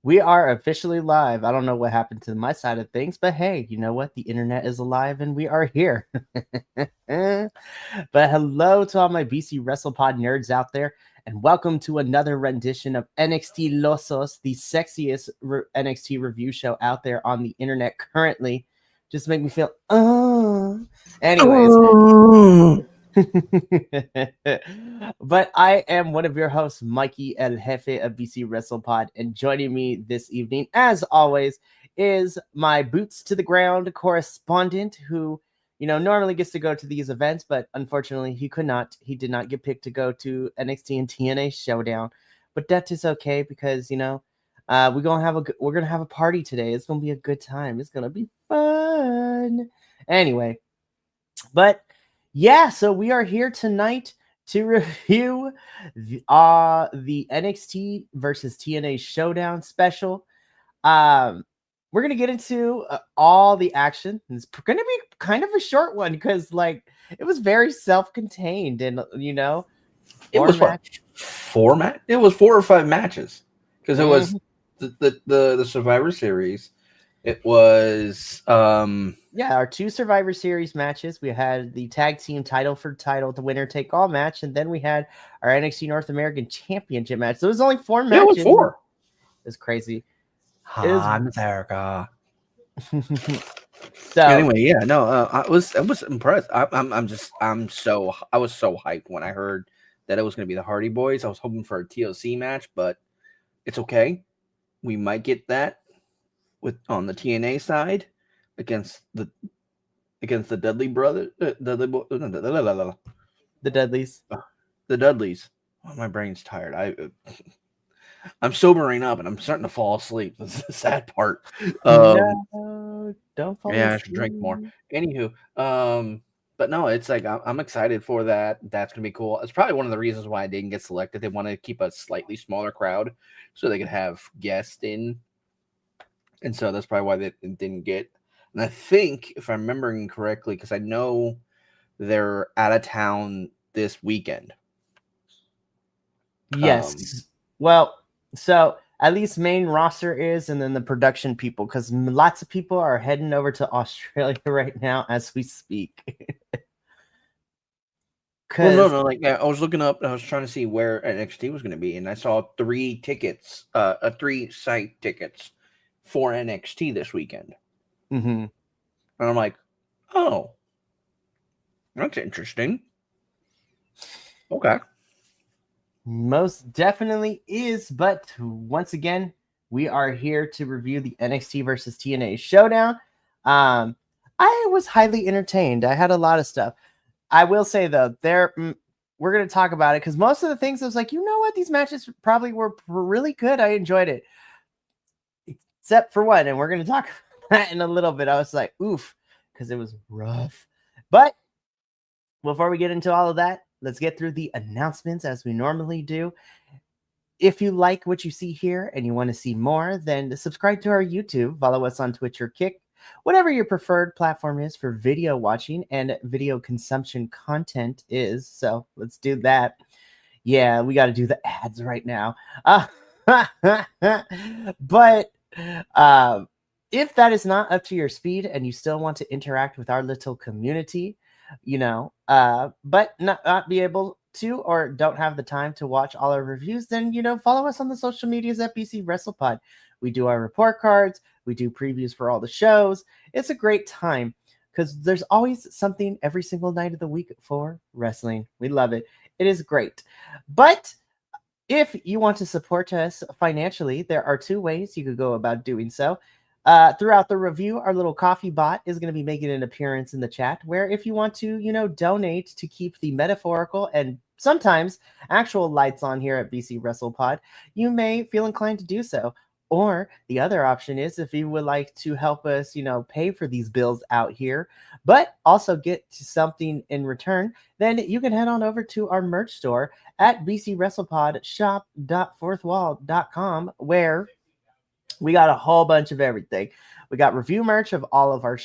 We are officially live. I don't know what happened to my side of things, but hey, you know what? The internet is alive and we are here. But hello to all my BC WrestlePod nerds out there, and welcome to another rendition of NXT Losos, the sexiest NXT review show out there on the internet currently. Just make me feel, Anyways. But I am one of your hosts, Mikey El Jefe of BC WrestlePod, and joining me this evening, as always, is my boots to the ground correspondent who, normally gets to go to these events, but unfortunately he could not. He did not get picked to go to NXT and TNA Showdown, but that is okay because we're gonna have a party today. It's gonna be a good time. It's gonna be fun. Anyway, but yeah, so we are here tonight to review the NXT versus TNA Showdown special. We're going to get into all the action. It's going to be kind of a short one because, it was very self-contained and, it was format. It was 4 or 5 matches because it was the Survivor Series. It was our 2 Survivor Series matches. We had the tag team title, the winner take all match, and then we had our NXT North American Championship match. So it was only 4 matches. It was 4. It's crazy. America. So anyway, yeah, no, I was impressed. I was so hyped when I heard that it was going to be the Hardy Boys. I was hoping for a TLC match, but it's okay. We might get that on the TNA side against the Dudley brother, the Dudleys. The Dudleys. Oh, my brain's tired. I'm sobering up and I'm starting to fall asleep. That's the sad part. No, don't fall asleep. I should drink more. Anywho, but no, it's like I'm excited for that. That's gonna be cool. It's probably one of the reasons why I didn't get selected. They want to keep a slightly smaller crowd so they could have guests in. And so that's probably why they didn't get. And I think, if I'm remembering correctly, because I know they're out of town this weekend. Yes. So at least main roster is, and then the production people, because lots of people are heading over to Australia right now as we speak. No. I was looking up. I was trying to see where NXT was going to be, and I saw 3 tickets, 3 site tickets for NXT this weekend. Mm-hmm. And I'm like, oh, that's interesting. Okay. Most definitely is, but once again, we are here to review the NXT versus TNA Showdown. I was highly entertained. I had a lot of stuff. I will say, though, we're going to talk about it because most of the things I was like, you know what? These matches probably were really good. I enjoyed it. Except for one, and we're going to talk about that in a little bit. I was like, oof, because it was rough. But before we get into all of that, let's get through the announcements as we normally do. If you like what you see here and you want to see more, then subscribe to our YouTube, follow us on Twitch or Kick, whatever your preferred platform is for video watching and video consumption content is. So let's do that. Yeah, we got to do the ads right now. But if that is not up to your speed and you still want to interact with our little community, but not be able to or don't have the time to watch all our reviews, then follow us on the social medias at BC WrestlePod. We do our report cards, we do previews for all the shows. It's a great time because there's always something every single night of the week for wrestling. We love it. It is great. But if you want to support us financially, there are 2 ways you could go about doing so. Throughout the review, our little coffee bot is going to be making an appearance in the chat, where if you want to, donate to keep the metaphorical and sometimes actual lights on here at BC WrestlePod, you may feel inclined to do so. Or the other option is if you would like to help us, pay for these bills out here, but also get something in return, then you can head on over to our merch store at bcwrestlepodshop.fourthwall.com, where we got a whole bunch of everything. We got review merch of all of our,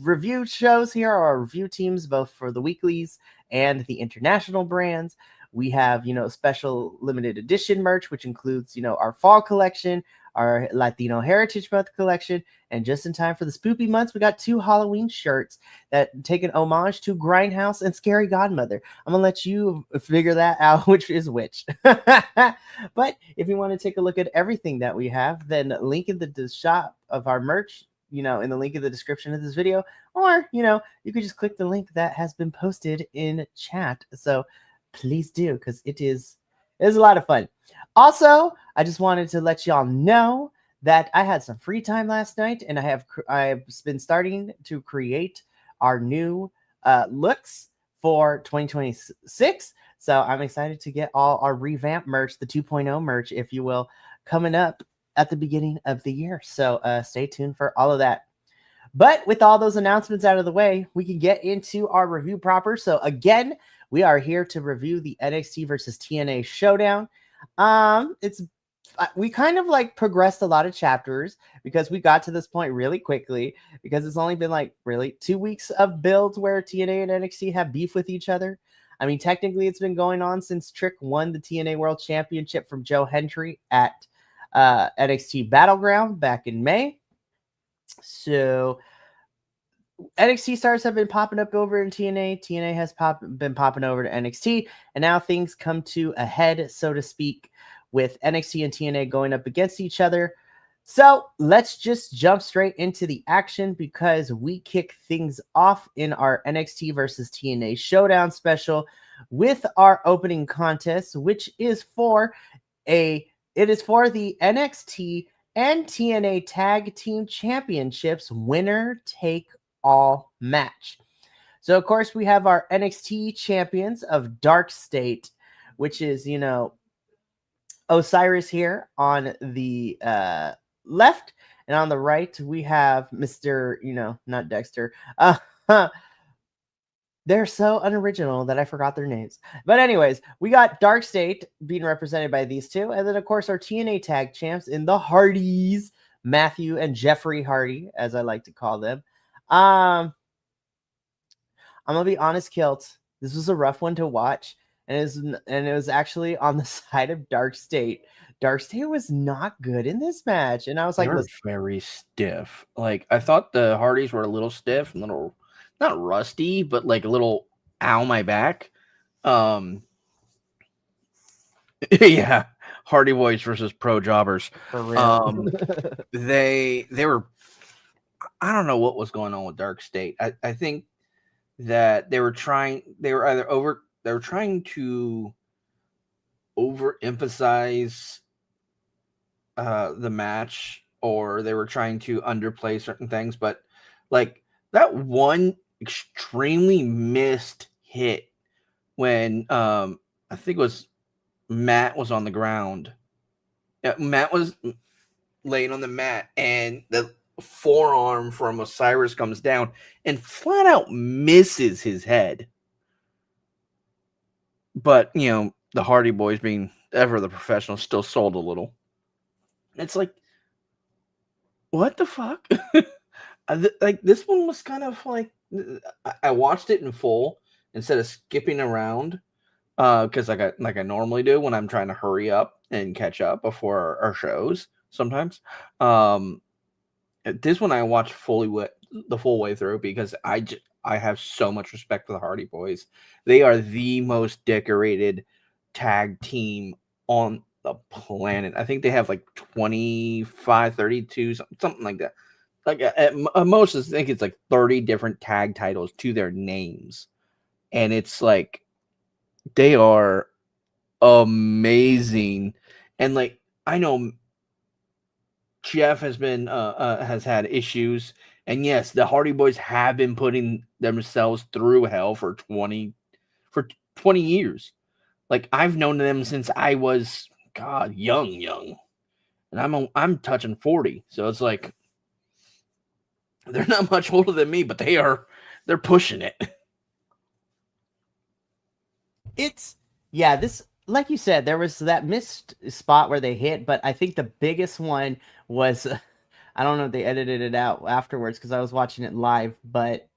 review shows here, our review teams, both for the weeklies and the international brands. We have, special limited edition merch, which includes, our fall collection, our Latino Heritage Month collection, and just in time for the spoopy months, we got 2 Halloween shirts that take an homage to Grindhouse and Scary Godmother. I'm gonna let you figure that out, which is which. But if you want to take a look at everything that we have, then link in the shop of our merch, in the link in the description of this video, or you could just click the link that has been posted in chat. So please do, because it is a lot of fun. Also, I just wanted to let y'all know that I had some free time last night, and I've been starting to create our new looks for 2026. So I'm excited to get all our revamped merch, the 2.0 merch, if you will, coming up at the beginning of the year. So stay tuned for all of that. But with all those announcements out of the way, we can get into our review proper. So again, we are here to review the NXT versus TNA Showdown. We kind of like progressed a lot of chapters because we got to this point really quickly, because it's only been like really 2 weeks of builds where TNA and NXT have beef with each other. I mean, technically it's been going on since Trick won the TNA World Championship from Joe Hendry at NXT Battleground back in May. So NXT stars have been popping up over in TNA. TNA has been popping over to NXT, and now things come to a head, so to speak, with NXT and TNA going up against each other. So let's just jump straight into the action, because we kick things off in our NXT versus TNA Showdown special with our opening contest, which is for the NXT and TNA Tag Team Championships winner take all match. So of course we have our NXT champions of Dark State, which is, Osiris here on the left, and on the right we have Mr. Not Dexter. They're so unoriginal that I forgot their names. But anyways, we got Dark State being represented by these two, and then of course our TNA tag champs in the Hardys, Matthew and Jeffrey Hardy, as I like to call them. I'm gonna be honest, Kilt. This was a rough one to watch, and it was actually on the side of Dark State. Dark State was not good in this match, and I was They like, were very stiff. Like, I thought the Hardys were a little stiff, a little not rusty, but like a little ow my back. Yeah, Hardy Boys versus Pro Jobbers. for real. They were. I don't know what was going on with Dark State. I think that they were trying to overemphasize the match, or they were trying to underplay certain things, but like that one extremely missed hit when I think it was Matt was on the ground. Yeah, Matt was laying on the mat, and the forearm from Osiris comes down and flat out misses his head. But, the Hardy Boys, being ever the professionals, still sold a little. It's like, what the fuck? Like, this one was kind of like, I watched it in full instead of skipping around, because like I normally do when I'm trying to hurry up and catch up before our shows sometimes. This one I watched the full way through, because I have so much respect for the Hardy Boys. They are the most decorated tag team on the planet. I think they have like 25, 32, something like that. Like at most, I think it's like 30 different tag titles to their names. And it's like, they are amazing. And like, I know Jeff has had issues, and yes, the Hardy Boys have been putting themselves through hell for 20 years. Like, I've known them since I was young, and I'm touching 40, so it's like they're not much older than me, but they're pushing it. This, like you said, there was that missed spot where they hit, but I think the biggest one was, I don't know if they edited it out afterwards because I was watching it live, but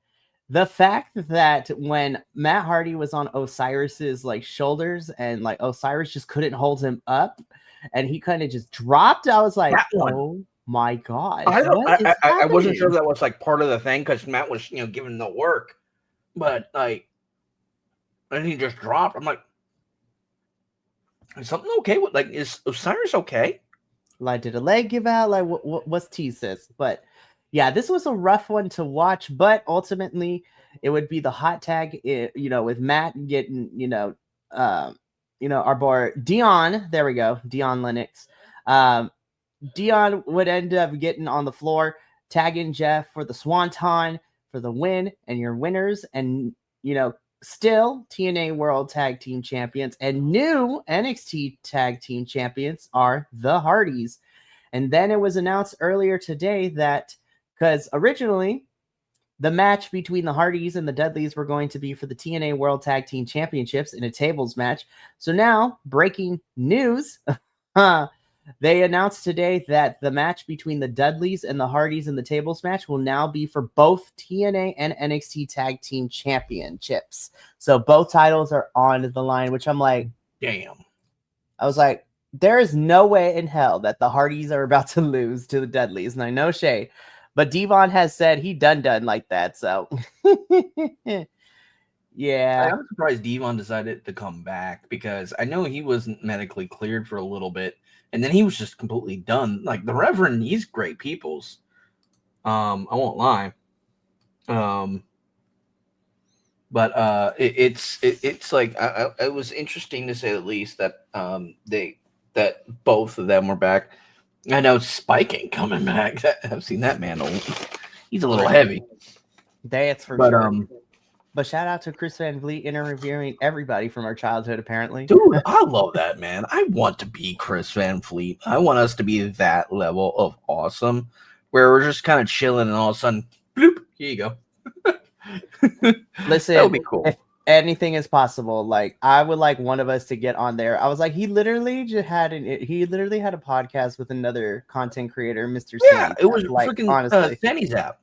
the fact that when Matt Hardy was on Osiris's like shoulders and like Osiris just couldn't hold him up and he kind of just dropped, I was like, That one. oh my gosh, I don't. what is I wasn't sure happening? if that was like part of the thing because Matt was giving the work, but like, and he just dropped. I'm like, is something okay with like is Osiris okay? Like, did a leg give out? Like, what's T-sis? But yeah, this was a rough one to watch, but ultimately it would be the hot tag, with Matt getting, our boy Dion. There we go, Dion Lennox. Dion would end up getting on the floor, tagging Jeff for the Swanton for the win, and your winners, and still TNA World Tag Team Champions and new NXT Tag Team Champions are the Hardys. And then it was announced earlier today that because originally the match between the Hardys and the Dudleys were going to be for the TNA World Tag Team Championships in a tables match. So now, breaking news, they announced today that the match between the Dudleys and the Hardys in the tables match will now be for both TNA and NXT Tag Team Championships. So both titles are on the line, which I'm like, damn. I was like, there is no way in hell that the Hardys are about to lose to the Dudleys. And I know Shay, but Devon has said he done like that. So yeah. I'm surprised Devon decided to come back because I know he wasn't medically cleared for a little bit, and then he was just completely done. Like the Reverend, he's great people's. I won't lie. But it's like it was interesting to say the least that that both of them were back. I know Spike ain't coming back. I've seen that man. He's a little heavy. That's for sure. But shout out to Chris Van Vliet interviewing everybody from our childhood, apparently. Dude, I love that, man. I want to be Chris Van Vliet. I want us to be that level of awesome where we're just kind of chilling and all of a sudden, bloop, here you go. Listen, that would be cool. If anything is possible, like I would like one of us to get on there. I was like, he literally had a podcast with another content creator, Mr. Yeah, Sandy. it was like freaking honestly, Sandy Zap.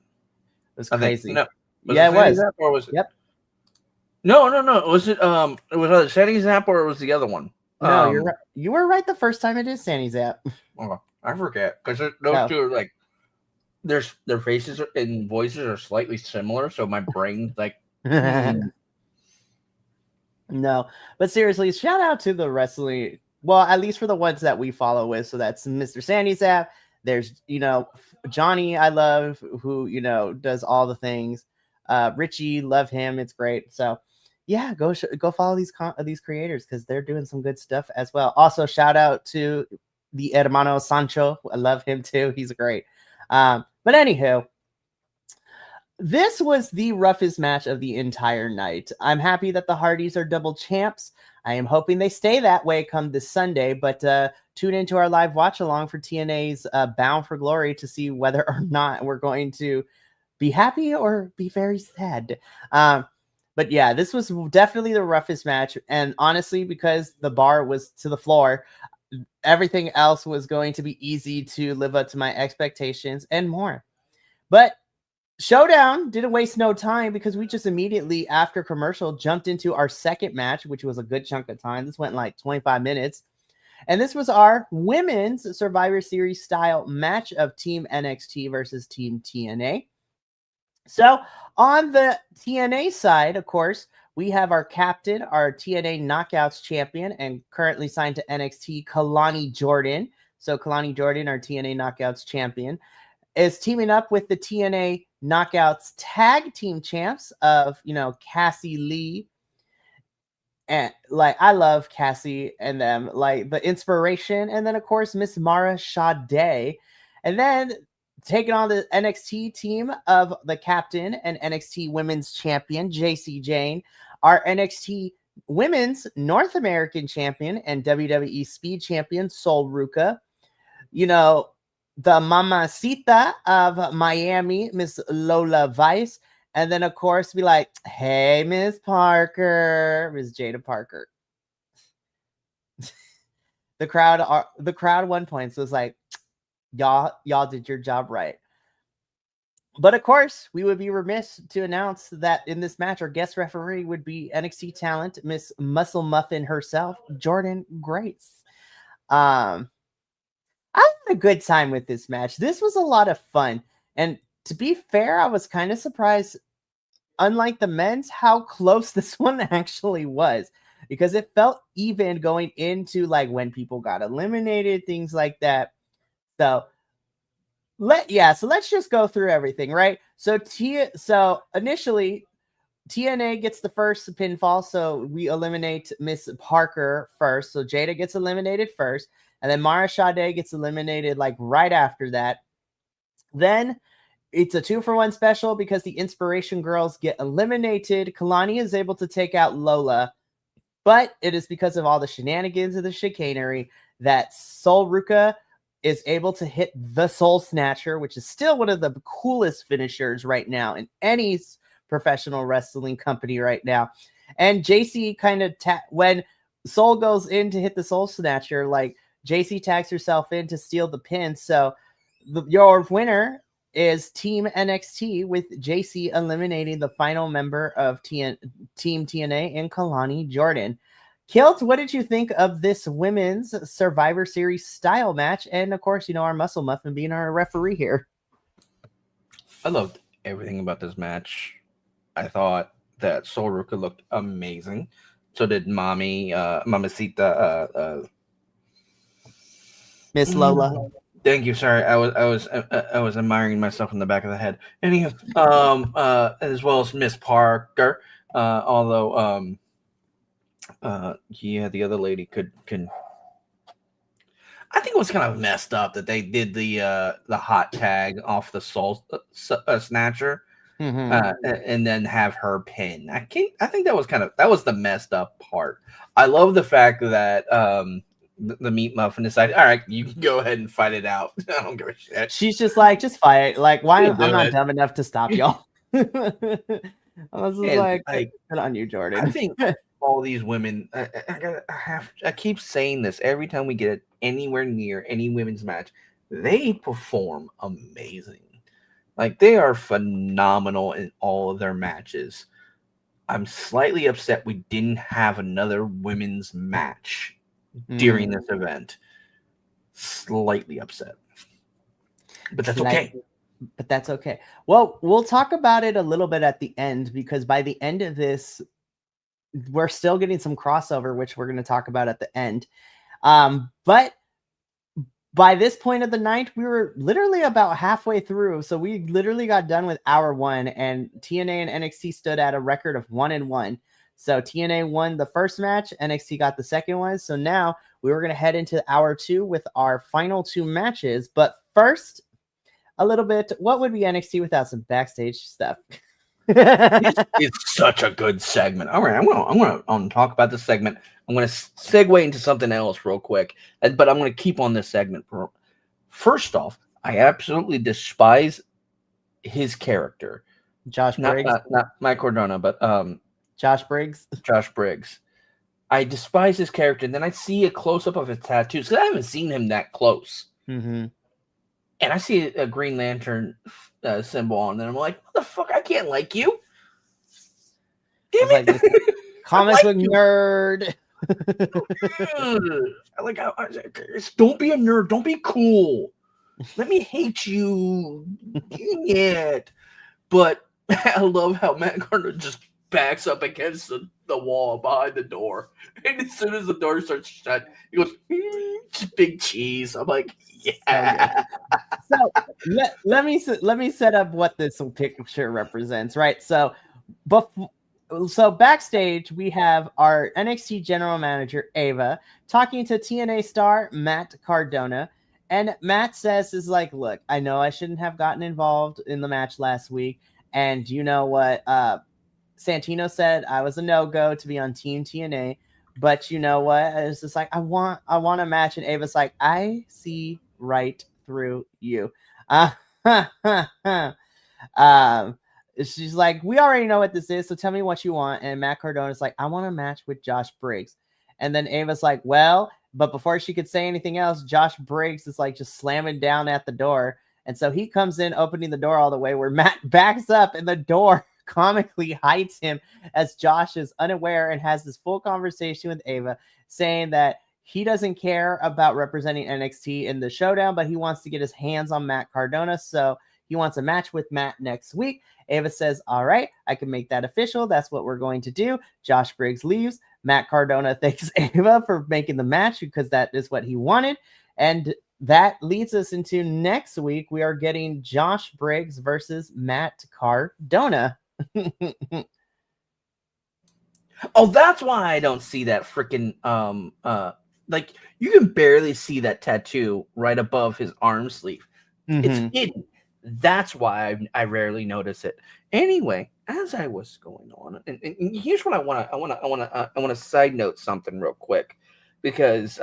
It was crazy. No, yeah, it was. Zap or was it? Yep. No. Was it it was either Sandy Zap or it was the other one? No, you're right. You were right the first time it is Sandy Zap. Oh, I forget because those two are like their faces and voices are slightly similar, so my brain's like. No, but seriously, shout out to the wrestling. Well, at least for the ones that we follow with. So that's Mr. Sandy Zap. There's Johnny, I love, who does all the things. Richie, love him. It's great. So yeah, go follow these creators because they're doing some good stuff as well. Also, shout out to the Hermano Sancho. I love him too. He's great. But anywho, this was the roughest match of the entire night. I'm happy that the Hardys are double champs. I am hoping they stay that way come this Sunday, but tune into our live watch along for TNA's Bound for Glory to see whether or not we're going to be happy or be very sad. But yeah, this was definitely the roughest match. And honestly, because the bar was to the floor, everything else was going to be easy to live up to my expectations and more. But Showdown didn't waste no time because we just immediately after commercial jumped into our second match, which was a good chunk of time. This went like 25 minutes. And this was our women's Survivor Series style match of Team NXT versus Team TNA. So on the TNA side, of course, we have our captain, our TNA Knockouts champion, and currently signed to NXT, Kalani Jordan. So Kalani Jordan, our TNA Knockouts champion, is teaming up with the TNA Knockouts tag team champs of, Cassie Lee. And like, I love Cassie and them, like the inspiration. And then, of course, Miss Mara Sade. And then taking on the NXT team of the captain and NXT women's champion, JC Jane, our NXT women's North American champion and WWE speed champion, Sol Ruka. The mamacita of Miami, Miss Lola Vice. And then, of course, be like, hey, Miss Parker, Miss Jada Parker. The crowd 1 point. So it's like, y'all did your job right. But of course, we would be remiss to announce that in this match, our guest referee would be NXT talent, Miss Muscle Muffin herself, Jordan Grace. I had a good time with this match. This was a lot of fun. And to be fair, I was kind of surprised, unlike the men's, how close this one actually was, because it felt even going into like when people got eliminated, things like that. So let's just go through everything, right? So initially TNA gets the first pinfall, so we eliminate Miss Parker first. So Jada gets eliminated first, and then Mara Sade gets eliminated like right after that. Then it's a 2-for-1 special because the Inspiration Girls get eliminated. Kalani is able to take out Lola, but it is because of all the shenanigans of the chicanery that Sol Ruka is able to hit the Soul Snatcher, which is still one of the coolest finishers right now in any professional wrestling company right now. And JC kind of when Soul goes in to hit the Soul Snatcher, like JC tags herself in to steal the pin. So your winner is Team NXT, with JC eliminating the final member of Team TNA and Kalani Jordan. Kilt, what did you think of this women's Survivor Series style match? And of course, our Muscle Muffin being our referee here. I loved everything about this match. I thought that Sol Ruka looked amazing. So did Mamacita, Miss Lola. Thank you. Sorry, I was admiring myself in the back of the head. Anywho, as well as Miss Parker. Although, the other lady could. I think it was kind of messed up that they did the hot tag off the Soul Snatcher, and then have her pin. I think that was the messed up part. I love the fact that the Meat Muffin decided, all right, you can go ahead and fight it out. I don't give a shit. She's just like, just fight. Like, why? I'm not dumb enough to stop y'all. I was like, good on you, Jordan. I think all these women, I keep saying this every time we get anywhere near any women's match, they perform amazing. Like, they are phenomenal in all of their matches. I'm slightly upset we didn't have another women's match during this event. Slightly upset. But that's okay. But that's okay. Well, we'll talk about it a little bit at the end, because by the end of this, we're still getting some crossover, which we're going to talk about at the end. But by this point of the night, we were literally about halfway through. So we literally got done with hour 1, and TNA and NXT stood at a record of 1-1. So TNA won the first match, NXT got the second one. So now we were going to head into hour 2 with our final 2 matches. But first, a little bit, what would be NXT without some backstage stuff? It's such a good segment. All right, I'm gonna talk about this segment. I'm gonna segue into something else real quick, but I'm gonna keep on this segment. First off, I absolutely despise his character, Josh Briggs, not Mike Cardona, but Josh Briggs. Josh Briggs. I despise his character, and then I see a close up of his tattoos because I haven't seen him that close. And I see a Green Lantern symbol on there. I'm like, what the fuck? I can't like you. Damn it. Like, comic book nerd. Don't be a nerd. Don't be cool. Let me hate you. Dang it. But I love how Matt Gardner just backs up against the wall behind the door. And as soon as the door starts shut, he goes, big cheese. I'm like, yeah. So let me set up what this picture represents, right? So backstage we have our NXT general manager Ava talking to TNA star Matt Cardona, and Matt says look, I know I shouldn't have gotten involved in the match last week, and you know what, Santino said I was a no-go to be on Team TNA, but you know what, it's just like I want a match, and Ava's like, I see right through you. She's like, we already know what this is, so tell me what you want. And Matt Cardona's like, I want a match with Josh Briggs. And then Ava's like, well, but before she could say anything else, Josh Briggs is like just slamming down at the door. And so he comes in, opening the door all the way, where Matt backs up and the door comically hides him as Josh is unaware and has this full conversation with Ava, saying that he doesn't care about representing NXT in the showdown, but he wants to get his hands on Matt Cardona. So he wants a match with Matt next week. Ava says, all right, I can make that official. That's what we're going to do. Josh Briggs leaves. Matt Cardona thanks Ava for making the match because that is what he wanted. And that leads us into next week. We are getting Josh Briggs versus Matt Cardona. Oh, that's why I don't see that freaking like you can barely see that tattoo right above his arm sleeve. It's hidden. That's why I rarely notice it. Anyway, as I was going on, and here's what I want to side note something real quick, because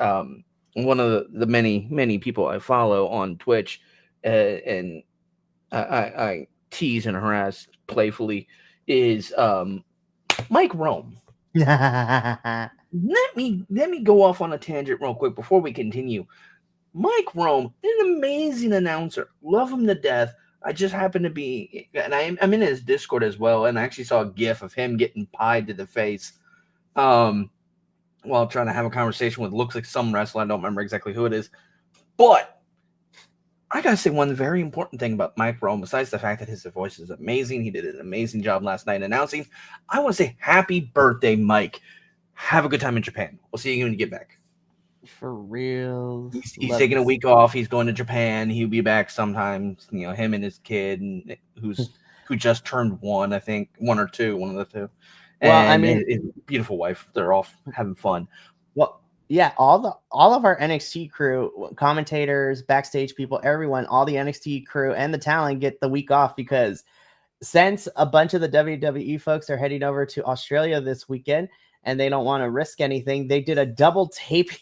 one of the many people I follow on Twitch, and I tease and harass playfully, is Mike Rome. Let me go off on a tangent real quick before we continue. Mike Rome, an amazing announcer. Love him to death. I just happen to be, and I'm in his Discord as well, and I actually saw a GIF of him getting pied to the face while trying to have a conversation with, looks like some wrestler. I don't remember exactly who it is. But I got to say one very important thing about Mike Rome, besides the fact that his voice is amazing. He did an amazing job last night announcing. I want to say happy birthday, Mike. Have a good time in Japan. We'll see you when you get back. For real. He's taking a week off. He's going to Japan. He'll be back sometime. You know, him and his kid, who just turned 1, I think, 1 or 2, one of the two. And well, I mean, his beautiful wife. They're off having fun. Well, yeah, all of our NXT crew, commentators, backstage people, everyone, all the NXT crew and the talent get the week off, because since a bunch of the WWE folks are heading over to Australia this weekend and they don't want to risk anything, they did a double taping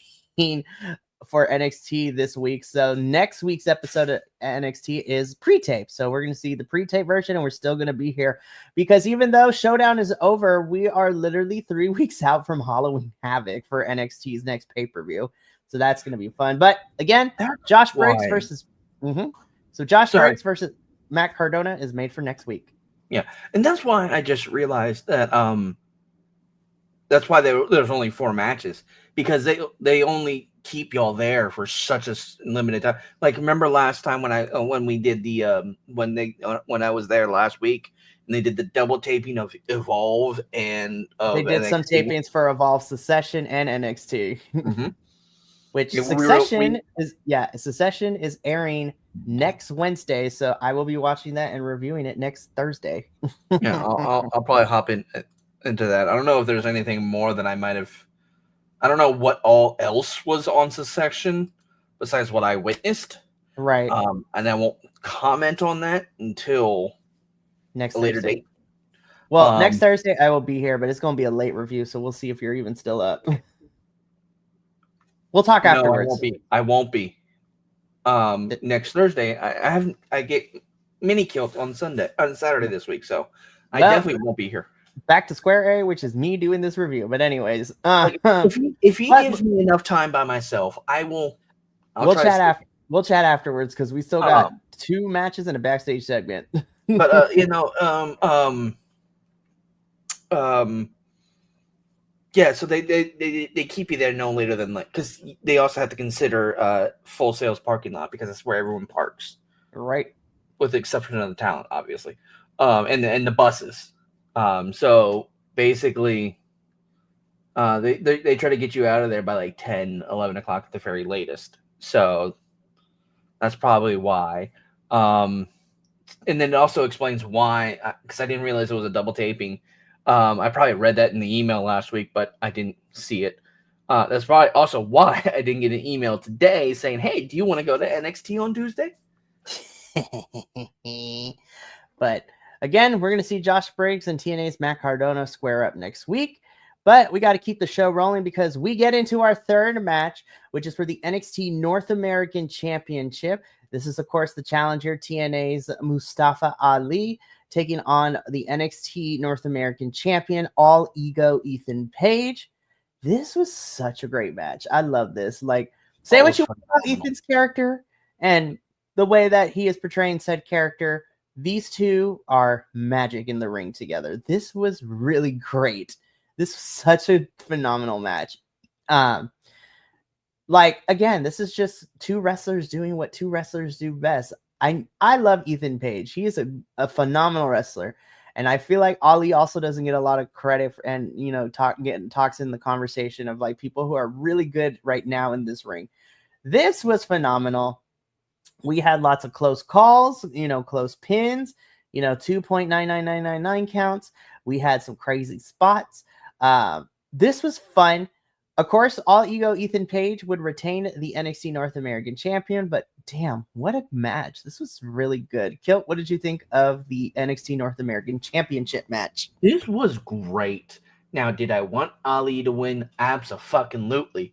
for NXT this week. So next week's episode of NXT is pre-tape. So we're going to see the pre-tape version, and we're still going to be here because even though Showdown is over, we are literally 3 weeks out from Halloween Havoc for NXT's next pay-per-view. So that's going to be fun. But again, Josh Briggs versus Briggs versus Matt Cardona is made for next week. Yeah. And that's why I just realized that that's why there's only 4 matches, because they only keep y'all there for such a limited time. Like, remember last time when we did the when I was there last week and they did the double taping of Evolve and they did NXT. Some tapings for Evolve, Secession, and NXT. Mm-hmm. Which Secession is airing next Wednesday, so I will be watching that and reviewing it next Thursday. Yeah, I'll probably hop into that. I don't know if there's anything more than I might have. I don't know what all else was on Secession besides what I witnessed. Right. And I won't comment on that until next a later date. Well, next Thursday I will be here, but it's going to be a late review, so we'll see if you're even still up. We'll talk afterwards. I won't be. Next Thursday, I get mini killed on Saturday this week, so I definitely won't be here. Back to square area, which is me doing this review. But anyways, if he gives me enough time by myself, I will. We'll chat afterwards because we still got 2 matches and a backstage segment. But yeah. So they keep you there no later than because they also have to consider Full Sail's parking lot, because that's where everyone parks, right? With the exception of the talent, obviously, and the buses. So basically, they try to get you out of there by like 10, 11 o'clock at the very latest. So that's probably why. And then it also explains why, because I didn't realize it was a double taping. I probably read that in the email last week, but I didn't see it. That's probably also why I didn't get an email today saying, hey, do you want to go to NXT on Tuesday? But again, we're going to see Josh Briggs and TNA's Matt Cardona square up next week. But we got to keep the show rolling because we get into our third match, which is for the NXT North American Championship. This is, of course, the challenger, TNA's Mustafa Ali, taking on the NXT North American Champion, All Ego Ethan Page. This was such a great match. I love this. Like, say what you want about Ethan's character, and the way that he is portraying said character, these two are magic in the ring together. This was really great. This was such a phenomenal match. Like, again, this is just two wrestlers doing what two wrestlers do best. I love Ethan Page. He is a phenomenal wrestler. And I feel like Ali also doesn't get a lot of credit and, you know, talks in the conversation of like people who are really good right now in this ring. This was phenomenal. We had lots of close calls, you know, close pins, you know, 2.99999 counts. We had some crazy spots. This was fun. Of course, All Ego Ethan Page would retain the NXT North American Champion, but damn, what a match. This was really good. Kilt, what did you think of the NXT North American Championship match? This was great. Now, did I want Ali to win? Abso-fucking-lutely.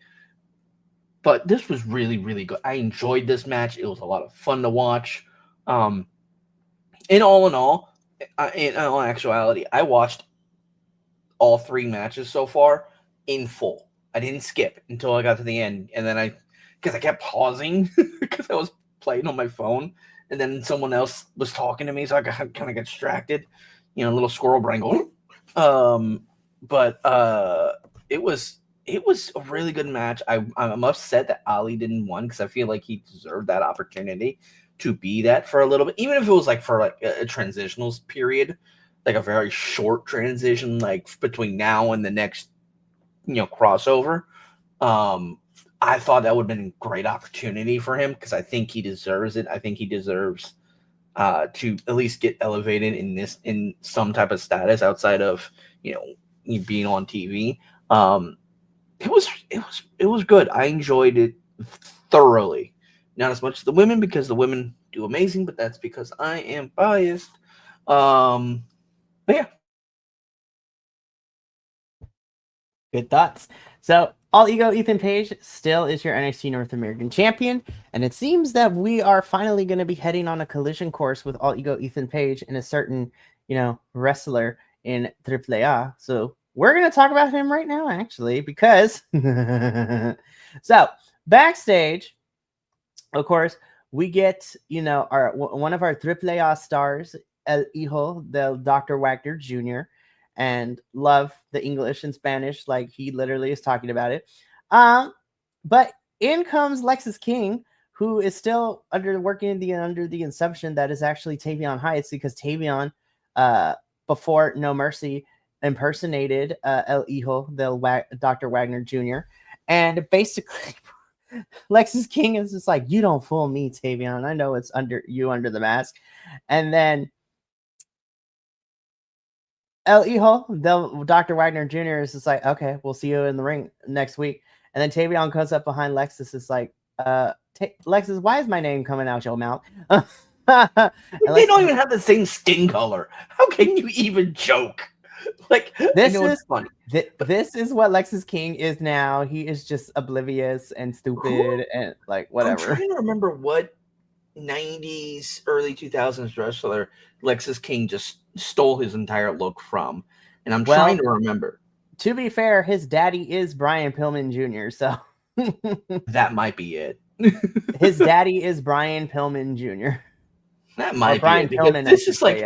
But this was really, really good. I enjoyed this match. It was a lot of fun to watch. In all actuality, I watched all three matches so far in full. I didn't skip until I got to the end, and then because I kept pausing because I was playing on my phone, and then someone else was talking to me, so I kind of got distracted. You know, little squirrel brain going. But it was a really good match. I'm upset that Ali didn't win because I feel like he deserved that opportunity to be that for a little bit, even if it was like for like a transitional period, like a very short transition, like between now and the next, you know, crossover. I thought that would have been a great opportunity for him because I think he deserves it. I think he deserves to at least get elevated in some type of status outside of, you know, being on TV. It was good. I enjoyed it thoroughly. Not as much as the women because the women do amazing, but that's because I am biased. But yeah. Good thoughts. So, All Ego Ethan Page still is your NXT North American Champion, and it seems that we are finally going to be heading on a collision course with All Ego Ethan Page and a certain, you know, wrestler in AAA. So, we're going to talk about him right now, actually, because so backstage, of course, we get, you know, one of our AAA stars, El Hijo del Dr. Wagner Jr., and love the English and Spanish, like he literally is talking about it. But in comes Lexis King, who is still under the assumption that is actually Tavion Heights, because Tavion, before No Mercy, impersonated El Hijo del Dr. Wagner Jr. And basically, Lexis King is just like, you don't fool me, Tavion. I know it's under the mask. And then El Hijo del Dr. Wagner Jr. is just like, okay, we'll see you in the ring next week. And then Tavion comes up behind Lexis. It's like, Lexis, why is my name coming out your mouth? They don't even have the same skin color. How can you even joke? Like, this is funny. This is what Lexis King is now. He is just oblivious and stupid and like whatever. I'm trying to remember what 90s, early 2000s wrestler Lexis King just stole his entire look from, and I'm trying to remember. To be fair, his daddy is Brian Pillman Jr., so that might be it. His daddy is Brian Pillman Jr. That might be Brian Pillman. This is like,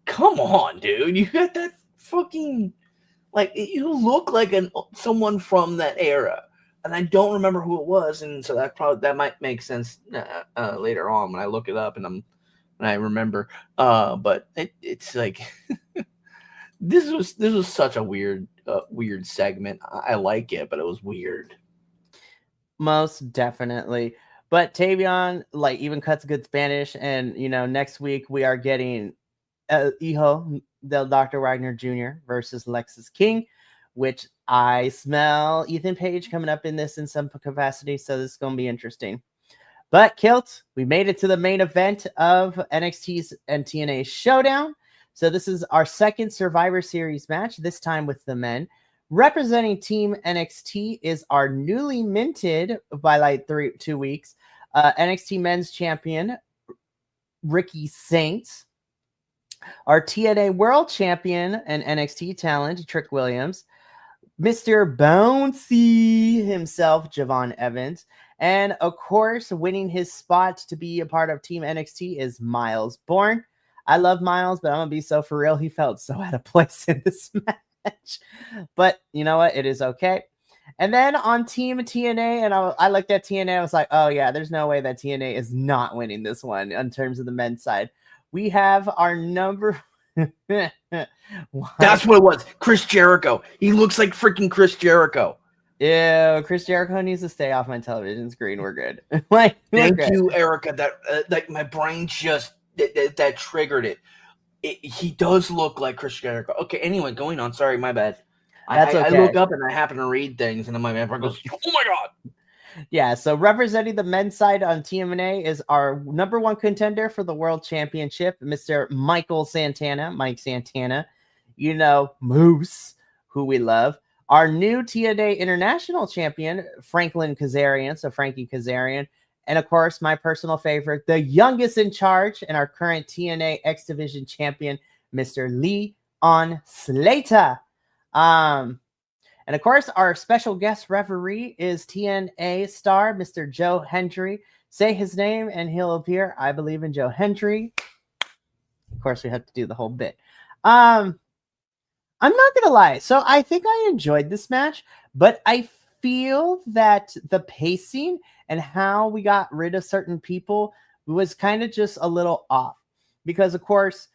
come on, dude, you got that fucking, like, you look like someone from that era. And I don't remember who it was, and so that might make sense later on when I look it up and I remember. But it's like this was such a weird segment. I like it, but it was weird. Most definitely. But Tavion like even cuts good Spanish, and you know next week we are getting El Hijo del Dr. Wagner Jr. versus Lexis King, which I smell Ethan Page coming up in this in some capacity, so this is going to be interesting. But Kilt, we made it to the main event of NXT and TNA Showdown. So this is our second Survivor Series match, this time with the men. Representing Team NXT is our newly minted by like 2 weeks NXT Men's Champion, Ricky Saints. Our TNA World Champion and NXT talent, Trick Williams. Mr. Bouncy himself, Javon Evans, And of course, winning his spot to be a part of Team NXT is Miles Bourne. I love Miles, but I'm going to be so for real. He felt so out of place in this match. But you know what? It is okay. And then on Team TNA, and I looked at TNA, I was like, oh yeah, there's no way that TNA is not winning this one in terms of the men's side. We have our number. That's what it was. Chris Jericho. He looks like freaking Chris Jericho. Ew, Chris Jericho needs to stay off my television screen. We're good. Thank you, Erica. That my brain just that triggered it. He does look like Chris Jericho. Okay, anyway, going on. Sorry, my bad. That's okay. I look up and I happen to read things, and then my brain goes, "Oh my god!" Yeah. So representing the men's side on TNA is our number one contender for the world championship, Mr. Mike Santana. You know, Moose, who we love. Our new TNA International Champion, Franklin Kazarian. So Frankie Kazarian. And of course, my personal favorite, the youngest in charge and our current TNA X Division champion, Mr. Leon Slater. And of course, our special guest referee is TNA star, Mr. Joe Hendry. Say his name and he'll appear. I believe in Joe Hendry. Of course, we have to do the whole bit. I'm not going to lie. So I think I enjoyed this match, but I feel that the pacing and how we got rid of certain people was kind of just a little off. Because, of course,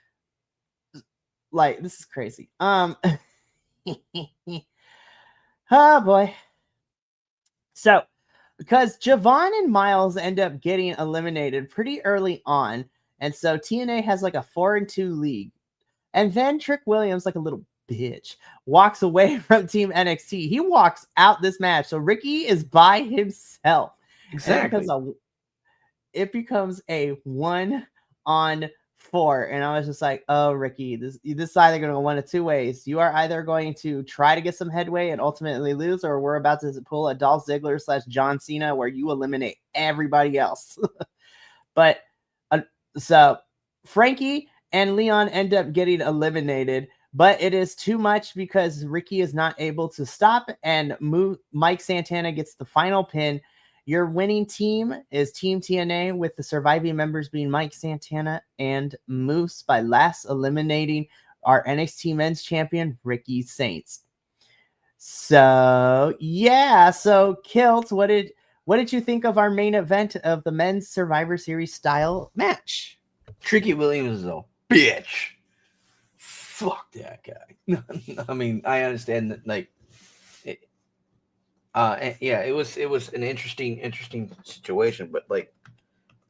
like, this is crazy. Oh, boy. So, because Javon and Miles end up getting eliminated pretty early on, and so TNA has like a 4-2 league. And then Trick Williams, like a little bitch, walks away from Team NXT. He walks out this match. So Ricky is by himself. Exactly. It becomes a 1-on-4. And I was just like, oh, Ricky, this is either going to go one of two ways. You are either going to try to get some headway and ultimately lose, or we're about to pull a Dolph Ziggler / John Cena where you eliminate everybody else. But so Frankie and Leon end up getting eliminated, but it is too much because Ricky is not able to stop and move. Mike Santana gets the final pin. Your winning team is Team TNA, with the surviving members being Mike Santana and Moose, by last eliminating our NXT Men's Champion, Ricky Saints. So yeah, so Kilt, what did you think of our main event of the Men's Survivor Series style match? Tricky Williams is a bitch. Fuck that guy. I mean, I understand that, like, it was an interesting situation, but like,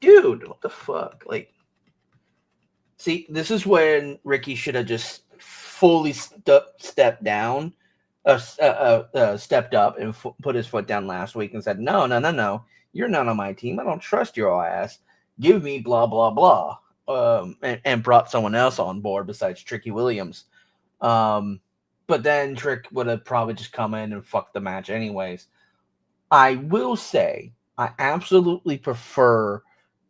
dude, what the fuck? Like, see, this is when Ricky should have just fully stepped down, stepped up and put his foot down last week and said, no, you're not on my team. I don't trust your ass. Give me blah blah blah. And brought someone else on board besides Tricky Williams. But then Trick would have probably just come in and fucked the match anyways. I will say I absolutely prefer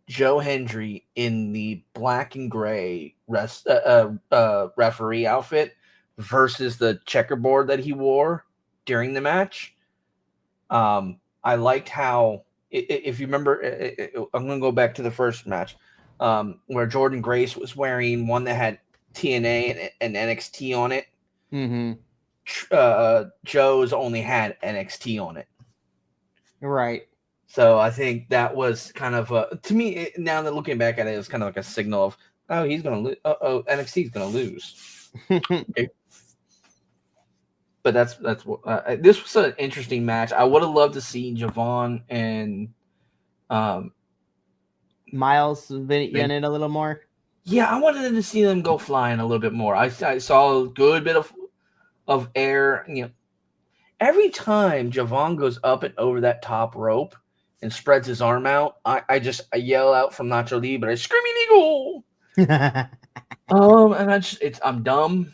Joe Hendry in the black and gray referee outfit versus the checkerboard that he wore during the match. I liked how, if you remember, I'm going to go back to the first match. Where Jordan Grace was wearing one that had TNA and NXT on it. Mm-hmm. Joe's only had NXT on it. Right. So I think that was kind of to me, now that looking back at it, it's kind of like a signal of, oh, he's going to lose. NXT's going to lose. Okay. But that's what this was an interesting match. I would have loved to see Javon and Miles been in it a little more. Yeah, I wanted to see them go flying a little bit more. I saw a good bit of air. You know, every time Javon goes up and over that top rope and spreads his arm out, I yell out from Nacho Libre, "Screaming Eagle!" And I'm dumb.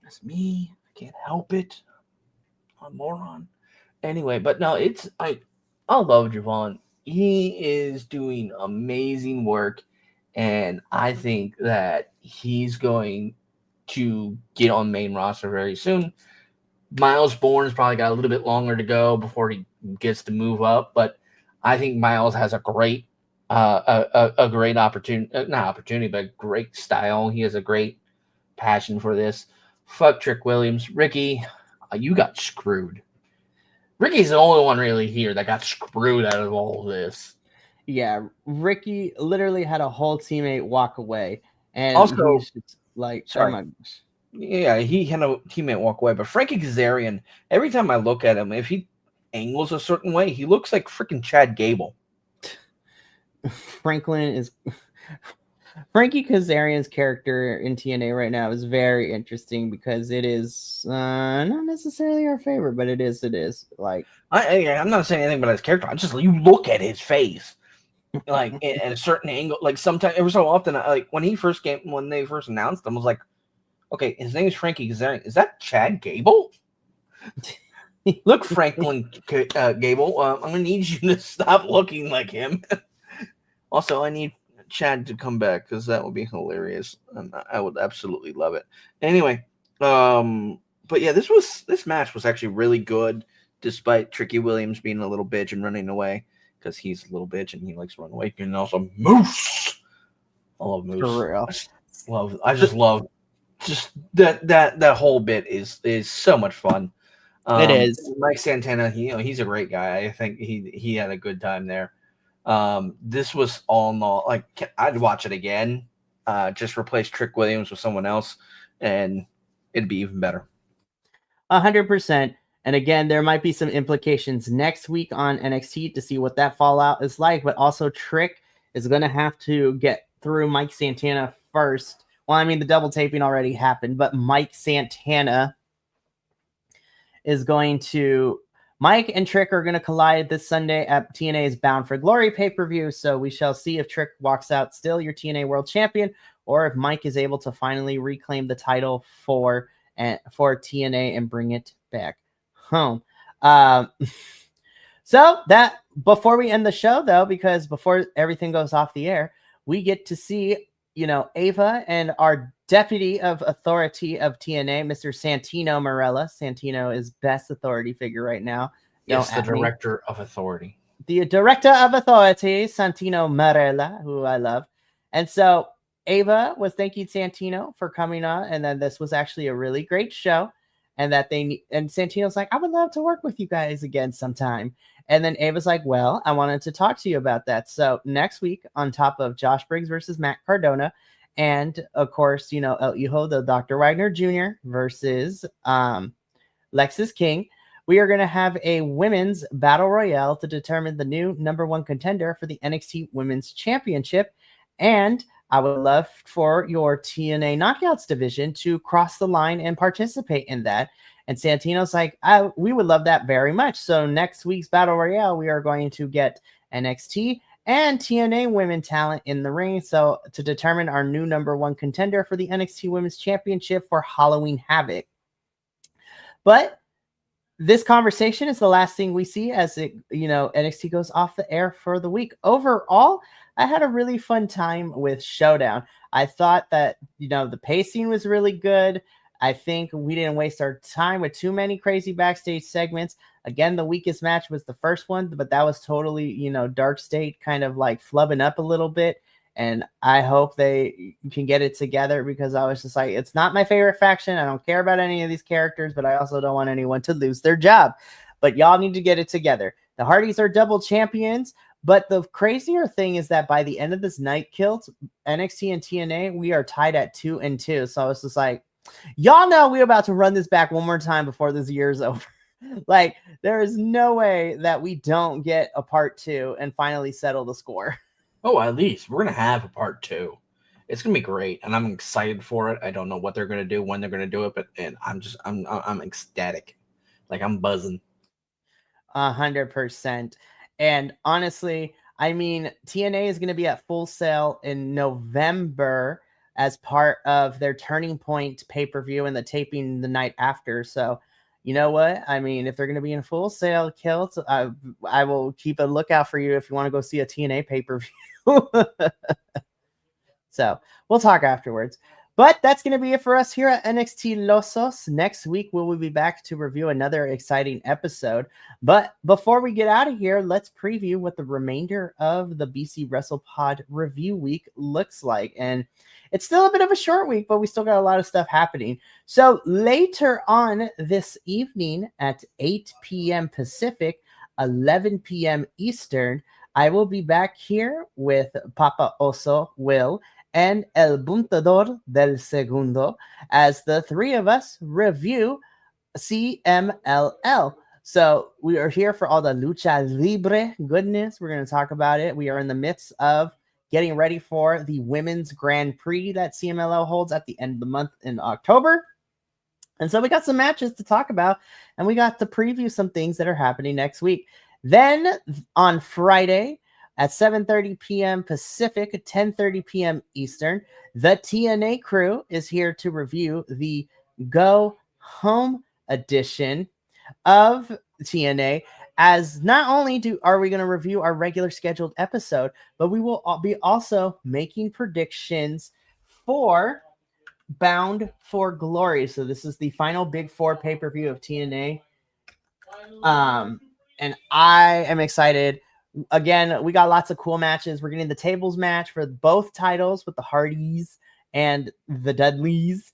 That's me. I can't help it. I'm a moron. Anyway, but no, I love Javon. He is doing amazing work, and I think that he's going to get on main roster very soon. Miles Bourne's probably got a little bit longer to go before he gets to move up, but I think Miles has a great, a great opportunity, not opportunity, but great style. He has a great passion for this. Fuck Trick Williams, Ricky, you got screwed. Ricky's the only one really here that got screwed out of all of this. Yeah, Ricky literally had a whole teammate walk away, and Also, he's just like, oh sorry. my gosh. Yeah, he had a teammate walk away, but Frankie Kazarian, every time I look at him, if he angles a certain way, he looks like freaking Chad Gable. Frankie Kazarian's character in TNA right now is very interesting because it is not necessarily our favorite, but it is. Like, I'm not saying anything about his character. I just, you look at his face, like at a certain angle. Like sometimes, every so often, like when they first announced him, I was like, okay, his name is Frankie Kazarian. Is that Chad Gable? Look, Franklin Gable, I'm gonna need you to stop looking like him. Also, I need Chad to come back because that would be hilarious, and I would absolutely love it. Anyway, but yeah, this match was actually really good, despite Tricky Williams being a little bitch and running away because he's a little bitch and he likes to run away. And also Moose, I love Moose. for real. I just love that whole bit is so much fun. It is. Mike Santana. He's a great guy. I think he had a good time there. This was all in all, like, I'd watch it again. Just replace Trick Williams with someone else, and it'd be even better. 100%. And again, there might be some implications next week on NXT to see what that fallout is like. But also, Trick is going to have to get through Mike Santana first. Well, I mean, the double taping already happened, but Mike Santana is going to... Mike and Trick are going to collide this Sunday at TNA's Bound for Glory pay-per-view, so we shall see if Trick walks out still your TNA World Champion, or if Mike is able to finally reclaim the title for TNA and bring it back home. So that, before we end the show, though, because before everything goes off the air, we get to see, Ava and our Deputy of Authority of TNA, Mr. Santino Marella. Santino is best authority figure right now. Yes, the Director of Authority. The Director of Authority, Santino Marella, who I love. And so Ava was thanking Santino for coming on, and then this was actually a really great show. And Santino's like, I would love to work with you guys again sometime. And then Ava's like, well, I wanted to talk to you about that. So next week, on top of Josh Briggs versus Matt Cardona, and of course, El Hijo, the Dr. Wagner Jr. versus Lexis King, we are going to have a women's battle royale to determine the new number one contender for the NXT Women's Championship. And I would love for your TNA Knockouts division to cross the line and participate in that. And Santino's like, we would love that very much. So next week's battle royale, we are going to get NXT and TNA women talent in the ring. So to determine our new number one contender for the NXT Women's Championship for Halloween Havoc. But this conversation is the last thing we see as NXT goes off the air for the week. Overall, I had a really fun time with Showdown. I thought that, the pacing was really good. I think we didn't waste our time with too many crazy backstage segments. Again, the weakest match was the first one, but that was totally, Dark State kind of like flubbing up a little bit. And I hope they can get it together, because I was just like, it's not my favorite faction. I don't care about any of these characters, but I also don't want anyone to lose their job. But y'all need to get it together. The Hardys are double champions. But the crazier thing is that by the end of this night kilt, NXT and TNA, we are tied at 2-2. So I was just like, y'all know we're about to run this back one more time before this year's over. Like, there is no way that we don't get a part 2 and finally settle the score. Oh, at least we're going to have a part 2. It's going to be great, and I'm excited for it. I don't know what they're going to do, when they're going to do it, but I'm ecstatic. Like, I'm buzzing. 100%. And honestly, I mean, TNA is going to be at Full Sail in November as part of their Turning Point pay-per-view and the taping the night after. So, you know what? I mean, if they're going to be in Full Sail kilt, I will keep a lookout for you if you want to go see a TNA pay-per-view. So we'll talk afterwards. But that's going to be it for us here at NXT Losos. Next week, we will be back to review another exciting episode. But before we get out of here, let's preview what the remainder of the BC WrestlePod review week looks like. And it's still a bit of a short week, but we still got a lot of stuff happening. So later on this evening at 8 p.m. Pacific, 11 p.m. Eastern, I will be back here with Papa Oso, Will, and El Buntador del Segundo as the three of us review CMLL. So we are here for all the Lucha Libre goodness. We're going to talk about it. We are in the midst of getting ready for the Women's Grand Prix that CMLL holds at the end of the month in October. And so we got some matches to talk about, and we got to preview some things that are happening next week. Then on Friday at 7:30 p.m. Pacific, 10:30 p.m. Eastern, the TNA crew is here to review the Go Home edition of TNA. As not only are we going to review our regular scheduled episode, but we will be also making predictions for Bound for Glory. So this is the final Big Four pay-per-view of TNA. And I am excited. Again, we got lots of cool matches. We're getting the tables match for both titles with the Hardys and the Dudleys.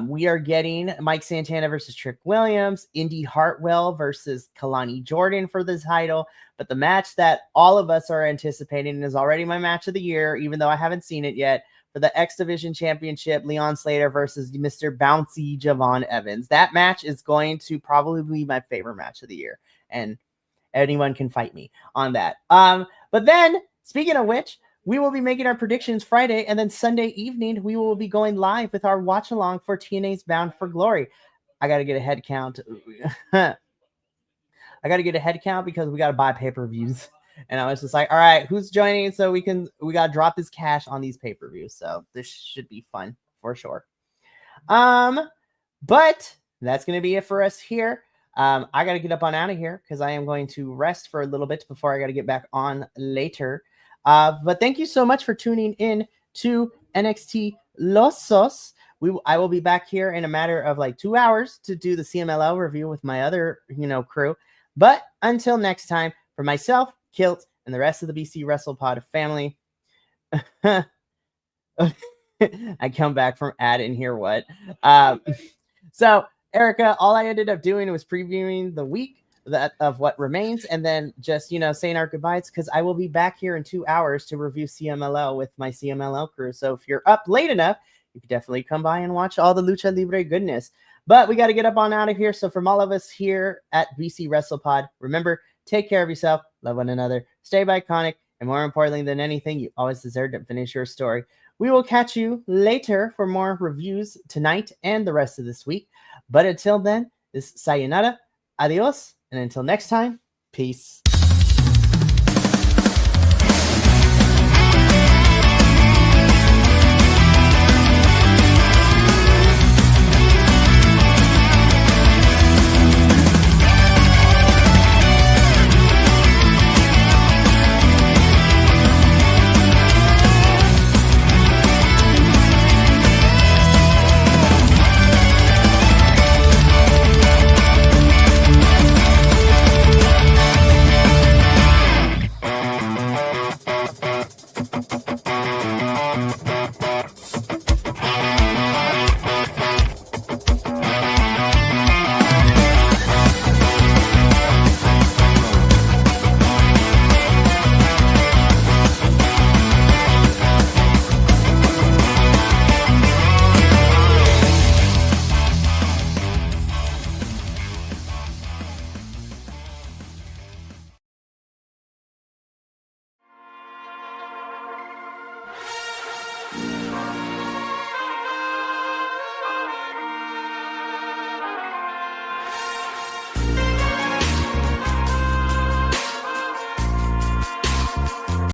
We are getting Mike Santana versus Trick Williams, Indy Hartwell versus Kalani Jordan for the title. But the match that all of us are anticipating is already my match of the year, even though I haven't seen it yet, for the X Division Championship, Leon Slater versus Mr. Bouncy Javon Evans. That match is going to probably be my favorite match of the year. And anyone can fight me on that. But then, speaking of which, we will be making our predictions Friday, and then Sunday evening, we will be going live with our watch along for TNA's Bound for Glory. I got to get a head count. I got to get a head count because we got to buy pay-per-views. And I was just like, all right, who's joining? So we got to drop this cash on these pay-per-views. So this should be fun for sure. But that's going to be it for us here. I got to get up on out of here because I am going to rest for a little bit before I got to get back on later. But thank you so much for tuning in to NXT Losos. I will be back here in a matter of like 2 hours to do the CMLL review with my other, crew. But until next time, for myself, Kilt, and the rest of the BC WrestlePod family, I come back from ad in here. What? So Erica, all I ended up doing was previewing the week of what remains, and then just saying our goodbyes because I will be back here in 2 hours to review CMLL with my CMLL crew. So if you're up late enough, you can definitely come by and watch all the Lucha Libre goodness. But we got to get up on out of here. So from all of us here at BC WrestlePod, remember, take care of yourself, love one another, stay Bi-Conic, and more importantly than anything, you always deserve to finish your story. We will catch you later for more reviews tonight and the rest of this week. But until then, this sayonara, adios, and until next time, peace.